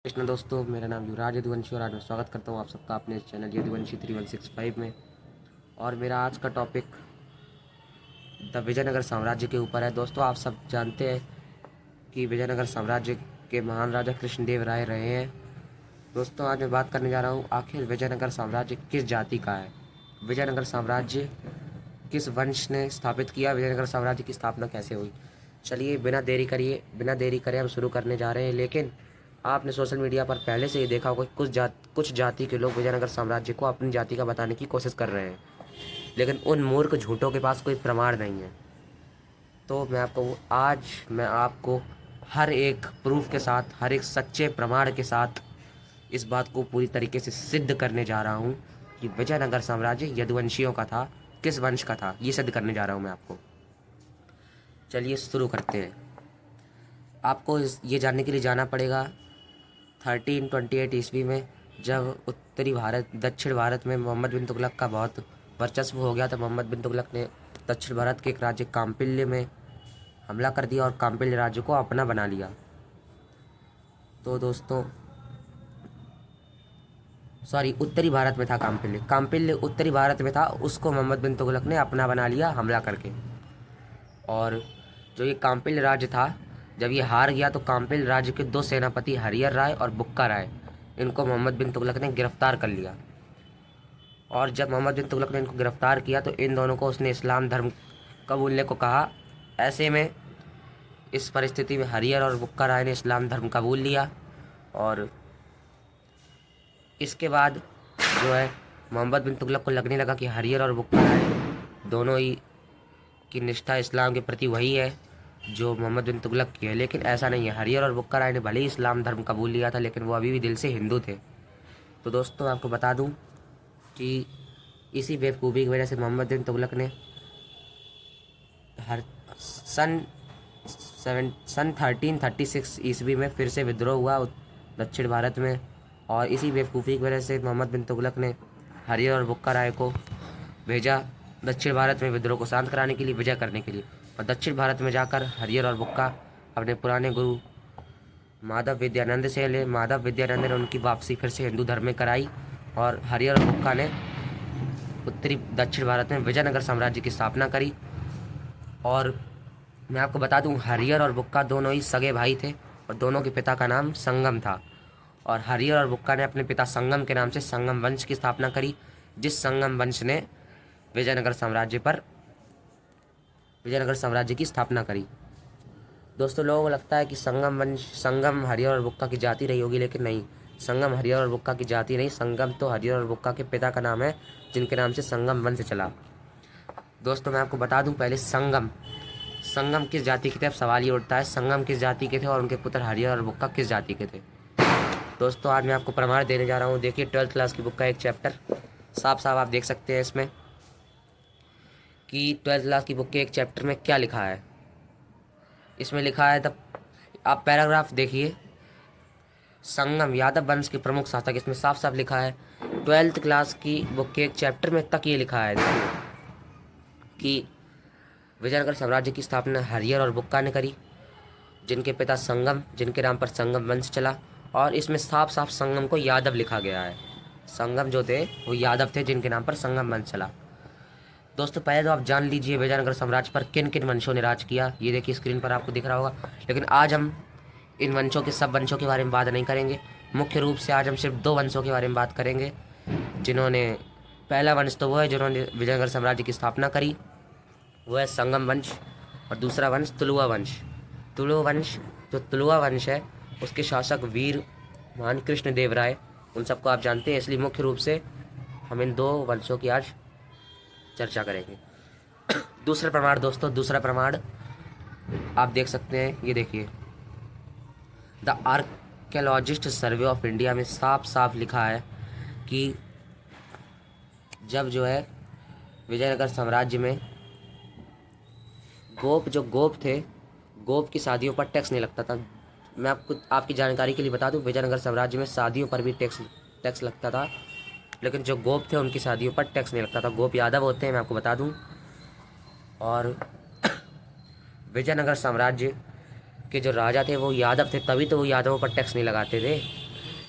कृष्ण दोस्तों, मेरा नाम युवराज यदुवंशी और आज मैं स्वागत करता हूँ आप सबका अपने इस चैनल यदुवंशी 3165 में। और मेरा आज का टॉपिक द विजयनगर साम्राज्य के ऊपर है। दोस्तों, आप सब जानते हैं कि विजयनगर साम्राज्य के महान राजा कृष्णदेव राय रहे हैं। दोस्तों, आज मैं बात करने जा रहा हूँ आखिर विजयनगर साम्राज्य किस जाति का है, विजयनगर साम्राज्य किस वंश ने स्थापित किया, विजयनगर साम्राज्य की स्थापना कैसे हुई। चलिए बिना देरी करे हम शुरू करने जा रहे हैं। लेकिन आपने सोशल मीडिया पर पहले से ही देखा होगा कि कुछ जाति के लोग विजयनगर साम्राज्य को अपनी जाति का बताने की कोशिश कर रहे हैं, लेकिन उन मूर्ख झूठों के पास कोई प्रमाण नहीं है। तो मैं आपको हर एक प्रूफ के साथ, हर एक सच्चे प्रमाण के साथ इस बात को पूरी तरीके से सिद्ध करने जा रहा हूँ कि विजयनगर साम्राज्य यदुवंशियों का था, किस वंश का था, ये सिद्ध करने जा रहा हूँ मैं आपको। चलिए शुरू करते हैं। आपको ये जानने के लिए जाना पड़ेगा 1328 ईस्वी में, जब दक्षिण भारत में मोहम्मद बिन तुगलक का बहुत वर्चस्व हो गया था। मोहम्मद बिन तुगलक ने दक्षिण भारत के एक राज्य काम्पिल्य में हमला कर दिया और काम्पिल्य राज्य को अपना बना लिया। तो दोस्तों, उत्तरी भारत में था काम्पिल्य उत्तरी भारत में था, उसको मोहम्मद बिन तुगलक ने अपना बना लिया हमला करके। और जो ये काम्पिल्य राज्य था, जब ये हार गया तो काम्पिल्य राज्य के दो सेनापति हरियर राय और बुक्का राय, इनको मोहम्मद बिन तुगलक ने गिरफ्तार कर लिया। और जब मोहम्मद बिन तुगलक ने इनको गिरफ्तार किया तो इन दोनों को उसने इस्लाम धर्म कबूलने को कहा। ऐसे में इस परिस्थिति में हरियर और बुक्का राय ने इस्लाम धर्म कबूल लिया। और इसके बाद जो है, मोहम्मद बिन तुगलक को लगने लगा कि हरियर और बुक्का राय दोनों ही की निष्ठा इस्लाम के प्रति वही है जो मोहम्मद बिन तुगलक की है। लेकिन ऐसा नहीं है। हरियर और बुक्का राय ने भले ही इस्लाम धर्म कबूल लिया था, लेकिन वो अभी भी दिल से हिंदू थे। तो दोस्तों, आपको बता दूं कि इसी बेवकूफ़ी की वजह से मोहम्मद बिन तुगलक ने हर सन 1336 ईस्वी में फिर से विद्रोह हुआ दक्षिण भारत में। और इसी बेवकूफ़ी की वजह से मोहम्मद बिन तुगलक ने हरियर और बुक्का राय को भेजा दक्षिण भारत में विद्रोह को शांत कराने के लिए, विजय करने के लिए। और दक्षिण भारत में जाकर हरियर और बुक्का अपने पुराने गुरु माधव विद्यानंद ने उनकी वापसी फिर से हिंदू धर्म में कराई। और हरियर और बुक्का ने उत्तरी दक्षिण भारत में विजयनगर साम्राज्य की स्थापना करी। और मैं आपको बता दूं, हरियर और बुक्का दोनों ही सगे भाई थे और दोनों के पिता का नाम संगम था। और हरियर और बुक्का ने अपने पिता संगम के नाम से संगम वंश की स्थापना करी, जिस संगम वंश ने विजयनगर साम्राज्य की स्थापना करी। दोस्तों, लोगों को लगता है कि संगम हरियर और बुक्का की जाति रही होगी, लेकिन नहीं, संगम हरियर और बुक्का की जाति नहीं। संगम तो हरियर और बुक्का के पिता का नाम है, जिनके नाम से संगम वंश चला। दोस्तों, मैं आपको बता दूं, पहले संगम किस जाति के थे। अब सवाल ये उठता है, संगम किस जाति के थे और उनके पुत्र हरियर और बुक्का किस जाति के थे। दोस्तों, आज मैं आपको प्रमाण देने जा रहा हूँ। देखिए, 12th क्लास की बुक का एक चैप्टर साफ साफ आप देख सकते हैं इसमें कि 12th क्लास की बुक के एक चैप्टर में क्या लिखा है। इसमें लिखा है, तब आप पैराग्राफ देखिए, संगम यादव वंश के प्रमुख शासक, इसमें साफ साफ लिखा है। 12th क्लास की बुक के एक चैप्टर में तक ये लिखा है कि विजयनगर साम्राज्य की स्थापना हरियर और बुक्का ने करी, जिनके पिता जिनके नाम पर संगम वंश चला। और इसमें साफ साफ संगम को यादव लिखा गया है। संगम जो थे वो यादव थे, जिनके नाम पर संगम वंश चला। दोस्तों, पहले तो आप जान लीजिए विजयनगर साम्राज्य पर किन किन वंशों ने राज किया। ये देखिए, स्क्रीन पर आपको दिख रहा होगा। लेकिन आज हम इन सब वंशों के बारे में बात नहीं करेंगे। मुख्य रूप से आज हम सिर्फ दो वंशों के बारे में बात करेंगे, जिन्होंने, पहला वंश तो वो है जिन्होंने विजयनगर साम्राज्य की स्थापना करी, वो है संगम वंश। और दूसरा वंश तुलुवा वंश। जो तुलुवा वंश है, उसके शासक वीर महान कृष्णदेव राय, उन सबको आप जानते हैं। इसलिए मुख्य रूप से हम इन दो वंशों की आज चर्चा करेंगे। दूसरा प्रमाण आप देख सकते हैं। ये देखिए, the archaeologist survey of India में साफ साफ लिखा है कि जब जो है विजयनगर साम्राज्य में गोप थे, गोप की शादियों पर टैक्स नहीं लगता था। मैं आपकी जानकारी के लिए बता दूं, विजयनगर साम्राज्य में शादियों पर भी टैक्स लगता था, लेकिन जो गोप थे उनकी शादियों पर टैक्स नहीं लगता था। गोप यादव होते हैं, मैं आपको बता दूं। और विजयनगर साम्राज्य के जो राजा थे वो यादव थे, तभी तो वो यादवों पर टैक्स नहीं लगाते थे।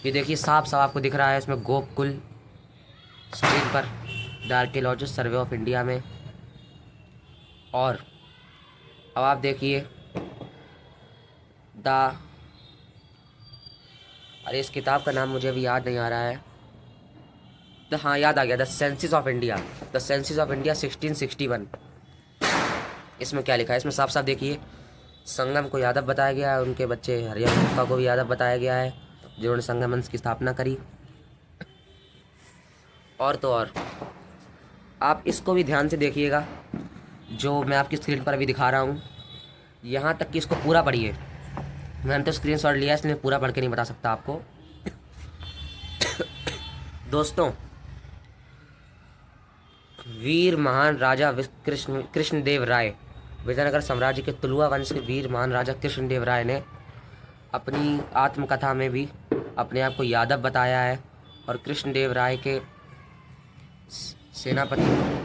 ये देखिए साफ साफ आपको दिख रहा है इसमें गोकुल स्क्रीन पर, the archaeologist survey of India में। और अब आप देखिए अरे इस किताब का नाम मुझे अभी याद नहीं आ रहा है। हाँ याद आ गया, the census of India, the census of India 1661। इसमें क्या लिखा है, इसमें साफ साफ देखिए संगम को यादव बताया गया है, उनके बच्चे हरिहर बुक्का को भी यादव बताया गया है जिन्होंने संगम वंश की स्थापना करी। और तो और आप इसको भी ध्यान से देखिएगा, जो मैं आपकी स्क्रीन पर अभी दिखा रहा हूँ, यहाँ तक कि इसको पूरा पढ़िए। मैंने तो स्क्रीनशॉट लिया इसलिए पूरा पढ़ के नहीं बता सकता आपको। दोस्तों, वीर महान राजा कृष्णदेव राय, विजयनगर साम्राज्य के तुलुआ वंश के वीर महान राजा कृष्णदेव राय ने अपनी आत्मकथा में भी अपने आप को यादव बताया है। और कृष्णदेव राय के सेनापति,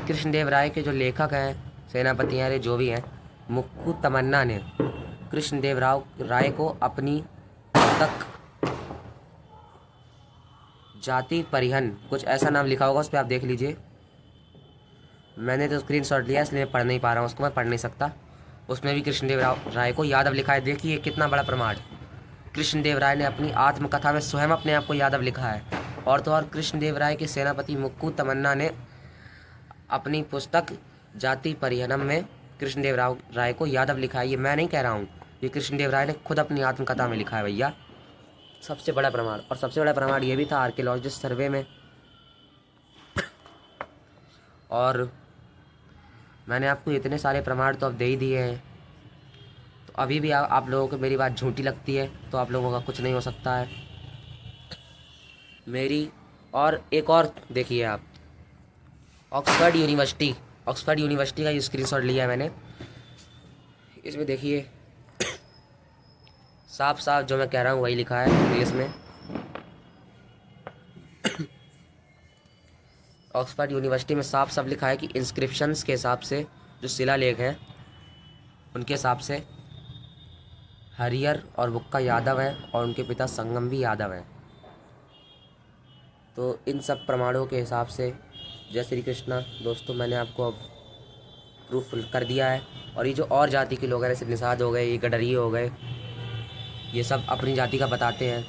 कृष्णदेव राय के जो लेखक हैं, सेनापति हैं, जो भी हैं, मुक्कू तमन्ना ने कृष्णदेव राय को अपनी तक जाति परिहन, कुछ ऐसा नाम लिखा होगा, उस पर आप देख लीजिए। मैंने तो स्क्रीनशॉट लिया इसलिए मैं पढ़ नहीं पा रहा हूँ उसको, मैं पढ़ नहीं सकता। उसमें भी कृष्णदेव राय को यादव लिखा है। देखिए कितना बड़ा प्रमाण। कृष्णदेव राय ने अपनी आत्मकथा में स्वयं अपने आप को यादव लिखा है। और तो और कृष्णदेव राय के सेनापति मुक्कू तमन्ना ने अपनी पुस्तक जाति परिहनम में कृष्णदेव राय को यादव लिखा है। ये मैं नहीं कह रहा हूँ, ये कृष्णदेव राय ने खुद अपनी आत्मकथा में लिखा है भैया। सबसे बड़ा प्रमाण। और सबसे बड़ा प्रमाण ये भी था आर्कियोलॉजिस्ट सर्वे में। और मैंने आपको इतने सारे प्रमाण तो अब दे ही दिए हैं, तो अभी भी आप लोगों को मेरी बात झूठी लगती है तो आप लोगों का कुछ नहीं हो सकता है मेरी। और एक और देखिए आप, ऑक्सफोर्ड यूनिवर्सिटी का ये स्क्रीनशॉट लिया है मैंने। इसमें देखिए साफ साफ जो मैं कह रहा हूँ वही लिखा है इंग्लिश में। ऑक्सफोर्ड यूनिवर्सिटी में साफ साफ लिखा है कि इंस्क्रिप्शंस के हिसाब से, जो शिलालेख हैं उनके हिसाब से हरिहर और बुक्का यादव हैं और उनके पिता संगम भी यादव हैं। तो इन सब प्रमाणों के हिसाब से जय श्री कृष्णा दोस्तों, मैंने आपको अब प्रूफ कर दिया है। और ये जो और जाति के लोग हैं, जैसे निषाद हो गए, ये गडरिये हो गए, ये सब अपनी जाति का बताते हैं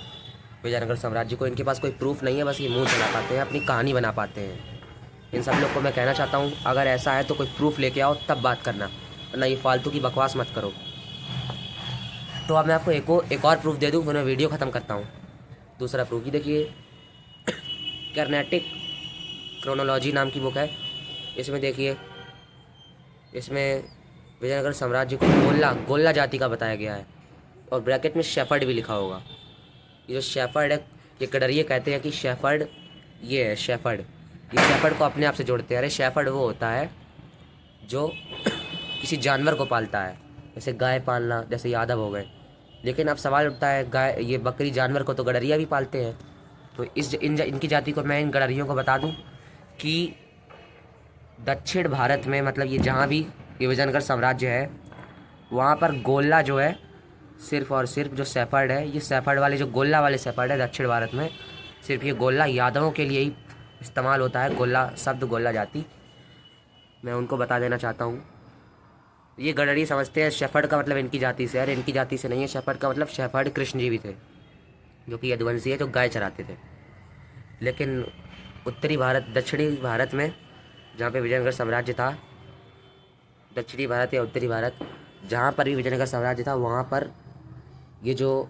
विजयनगर साम्राज्य को। इनके पास कोई प्रूफ नहीं है, बस ये मुंह चला पाते हैं, अपनी कहानी बना पाते हैं। इन सब लोग को मैं कहना चाहता हूँ, अगर ऐसा है तो कोई प्रूफ लेके आओ तब बात करना, वरना ये फालतू की बकवास मत करो। तो अब मैं आपको एक और प्रूफ दे दूँ, फिर मैं वीडियो ख़त्म करता हूँ। दूसरा प्रूफ ही देखिए, कर्नेटिक क्रोनोलॉजी नाम की बुक है। इसमें देखिए, इसमें विजयनगर साम्राज्य को गोल्ला जाति का बताया गया है और ब्रैकेट में शेफर्ड भी लिखा होगा। ये जो शेफर्ड है, ये गडरिये कहते हैं कि शेफर्ड ये है शेफर्ड। ये शेफर्ड को अपने आप से जोड़ते हैं। अरे शेफर्ड वो होता है जो किसी जानवर को पालता है, जैसे गाय पालना, जैसे यादव हो गए। लेकिन अब सवाल उठता है, गाय ये बकरी जानवर को तो गडरिया भी पालते हैं। तो इनकी जाति को मैं इन गडरियों को बता दूं कि दक्षिण भारत में, मतलब ये जहाँ भी ये विजयनगर साम्राज्य है, वहाँ पर गोल्ला जो है, सिर्फ़ और सिर्फ जो शेफर्ड है, ये शेफर्ड वाले जो गोल्ला वाले शेफर्ड है दक्षिण भारत में, सिर्फ ये गोल्ला यादवों के लिए ही इस्तेमाल होता है। गोल्ला शब्द, गोल्ला जाति, मैं उनको बता देना चाहता हूँ। ये गडरी समझते हैं शेफर्ड का मतलब इनकी जाति से। अरे इनकी जाति से नहीं है, शेफर्ड का मतलब शेफर्ड कृष्ण जी भी थे, जो कि यदुवंशी है, जो गाय चराते थे। लेकिन उत्तरी भारत, दक्षिणी भारत में, जहाँ पे विजयनगर साम्राज्य था, दक्षिणी भारत या उत्तरी भारत, जहाँ पर भी विजयनगर साम्राज्य था, वहाँ पर ये जो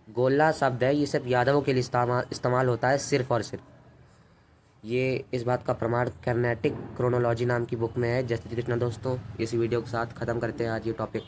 गोल्ला शब्द है, ये सिर्फ यादवों के लिए इस्तेमाल होता है, सिर्फ और सिर्फ। ये इस बात का प्रमाण कर्नेटिक क्रोनोलॉजी नाम की बुक में है। जय श्री कृष्ण दोस्तों, इस वीडियो के साथ ख़त्म करते हैं आज ये टॉपिक।